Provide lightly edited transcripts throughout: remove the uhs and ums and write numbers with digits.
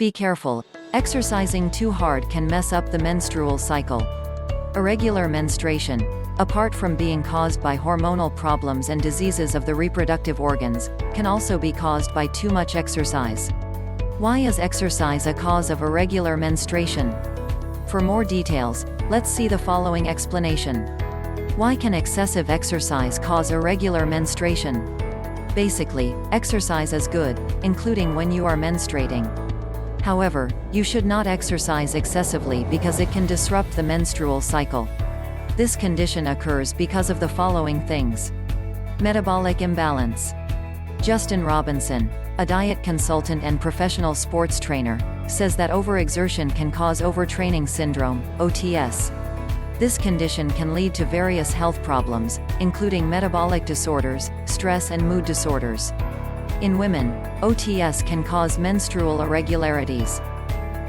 Be careful, exercising too hard can mess up the menstrual cycle. Irregular menstruation, apart from being caused by hormonal problems and diseases of the reproductive organs, can also be caused by too much exercise. Why is exercise a cause of irregular menstruation? For more details, let's see the following explanation. Why can excessive exercise cause irregular menstruation? Basically, exercise is good, including when you are menstruating. However, you should not exercise excessively because it can disrupt the menstrual cycle. This condition occurs because of the following things. Metabolic imbalance. Justin Robinson, a diet consultant and professional sports trainer, says that overexertion can cause overtraining syndrome, OTS. This condition can lead to various health problems, including metabolic disorders, stress and mood disorders. In women, OTS can cause menstrual irregularities.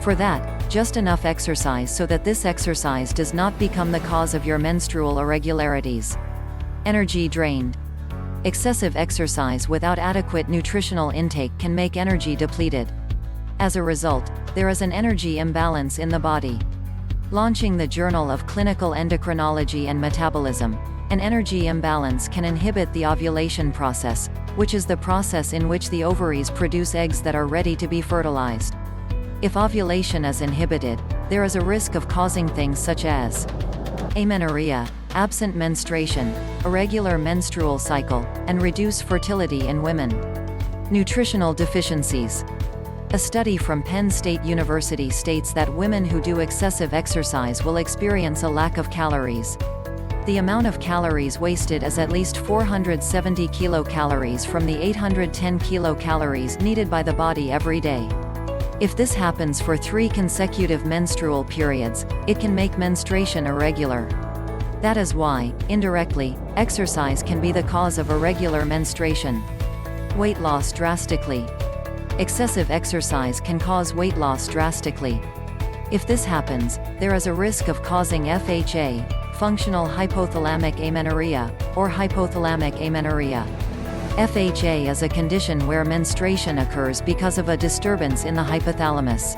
For that, just enough exercise so that this exercise does not become the cause of your menstrual irregularities. Energy drained. Excessive exercise without adequate nutritional intake can make energy depleted. As a result, there is an energy imbalance in the body. Launching the Journal of Clinical Endocrinology and Metabolism, an energy imbalance can inhibit the ovulation process, which is the process in which the ovaries produce eggs that are ready to be fertilized. If ovulation is inhibited, there is a risk of causing things such as amenorrhea, absent menstruation, irregular menstrual cycle, and reduced fertility in women. Nutritional deficiencies. A study from Penn State University states that women who do excessive exercise will experience a lack of calories. The amount of calories wasted is at least 470 kilocalories from the 810 kilocalories needed by the body every day. If this happens for 3 consecutive menstrual periods, it can make menstruation irregular. That is why, indirectly, exercise can be the cause of irregular menstruation. Weight loss drastically. Excessive exercise can cause weight loss drastically. If this happens, there is a risk of causing FHA, functional hypothalamic amenorrhea, or hypothalamic amenorrhea. FHA is a condition where menstruation occurs because of a disturbance in the hypothalamus.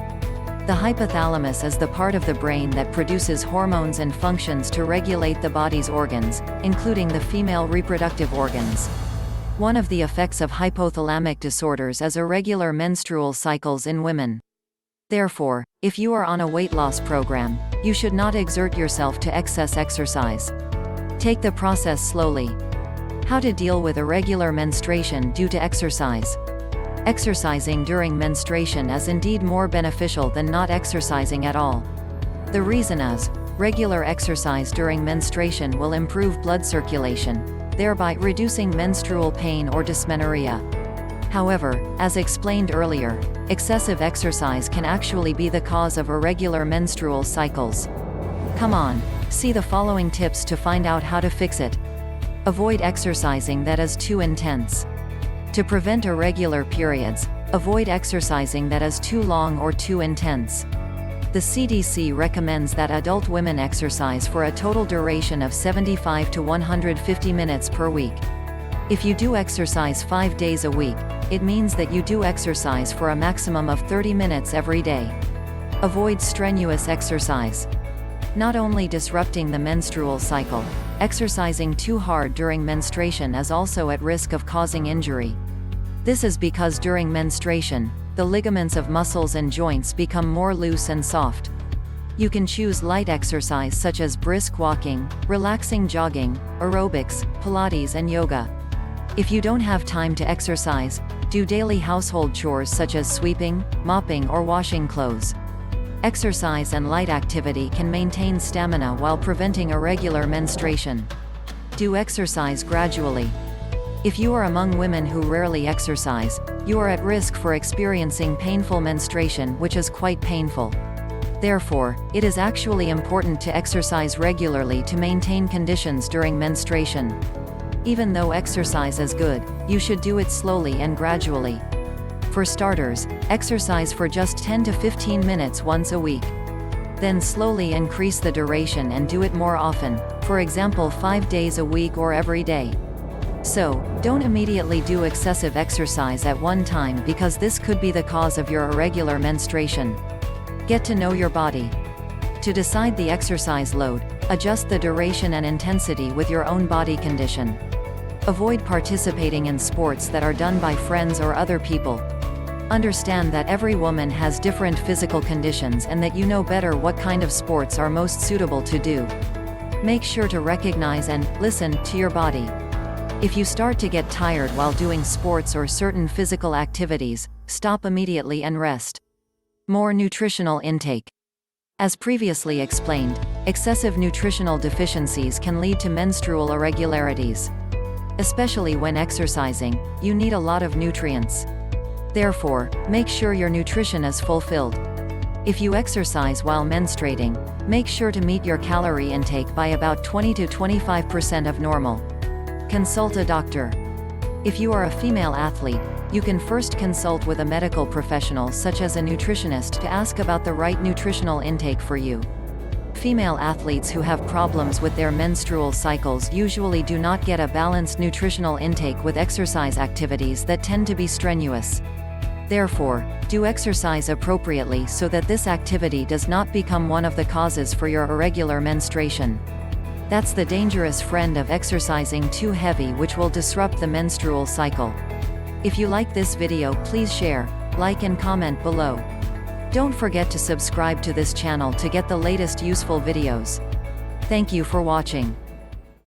The hypothalamus is the part of the brain that produces hormones and functions to regulate the body's organs, including the female reproductive organs. One of the effects of hypothalamic disorders is irregular menstrual cycles in women. Therefore, if you are on a weight loss program, you should not exert yourself to excess exercise. Take the process slowly. How to deal with irregular menstruation due to exercise. Exercising during menstruation is indeed more beneficial than not exercising at all. The reason is, regular exercise during menstruation will improve blood circulation, thereby reducing menstrual pain or dysmenorrhea. However, as explained earlier, excessive exercise can actually be the cause of irregular menstrual cycles. Come on, see the following tips to find out how to fix it. Avoid exercising that is too intense. To prevent irregular periods, avoid exercising that is too long or too intense. The CDC recommends that adult women exercise for a total duration of 75 to 150 minutes per week. If you do exercise 5 days a week, it means that you do exercise for a maximum of 30 minutes every day. Avoid strenuous exercise. Not only disrupting the menstrual cycle, exercising too hard during menstruation is also at risk of causing injury. This is because during menstruation, the ligaments of muscles and joints become more loose and soft. You can choose light exercise such as brisk walking, relaxing jogging, aerobics, Pilates and yoga. If you don't have time to exercise, do daily household chores such as sweeping, mopping or washing clothes. Exercise and light activity can maintain stamina while preventing irregular menstruation. Do exercise gradually. If you are among women who rarely exercise, you are at risk for experiencing painful menstruation, which is quite painful. Therefore, it is actually important to exercise regularly to maintain conditions during menstruation. Even though exercise is good, you should do it slowly and gradually. For starters, exercise for just 10 to 15 minutes once a week. Then slowly increase the duration and do it more often, for example 5 days a week or every day. So, don't immediately do excessive exercise at one time because this could be the cause of your irregular menstruation. Get to know your body. To decide the exercise load, adjust the duration and intensity with your own body condition. Avoid participating in sports that are done by friends or other people. Understand that every woman has different physical conditions and that you know better what kind of sports are most suitable to do. Make sure to recognize and listen to your body. If you start to get tired while doing sports or certain physical activities, stop immediately and rest. More nutritional intake. As previously explained, excessive nutritional deficiencies can lead to menstrual irregularities. Especially when exercising, you need a lot of nutrients. Therefore, make sure your nutrition is fulfilled. If you exercise while menstruating, make sure to meet your calorie intake by about 20 to 25% of normal. Consult a doctor. If you are a female athlete, you can first consult with a medical professional such as a nutritionist to ask about the right nutritional intake for you. Female athletes who have problems with their menstrual cycles usually do not get a balanced nutritional intake with exercise activities that tend to be strenuous. Therefore, do exercise appropriately so that this activity does not become one of the causes for your irregular menstruation. That's the dangerous friend of exercising too heavy, which will disrupt the menstrual cycle. If you like this video, please share, like and comment below. Don't forget to subscribe to this channel to get the latest useful videos. Thank you for watching.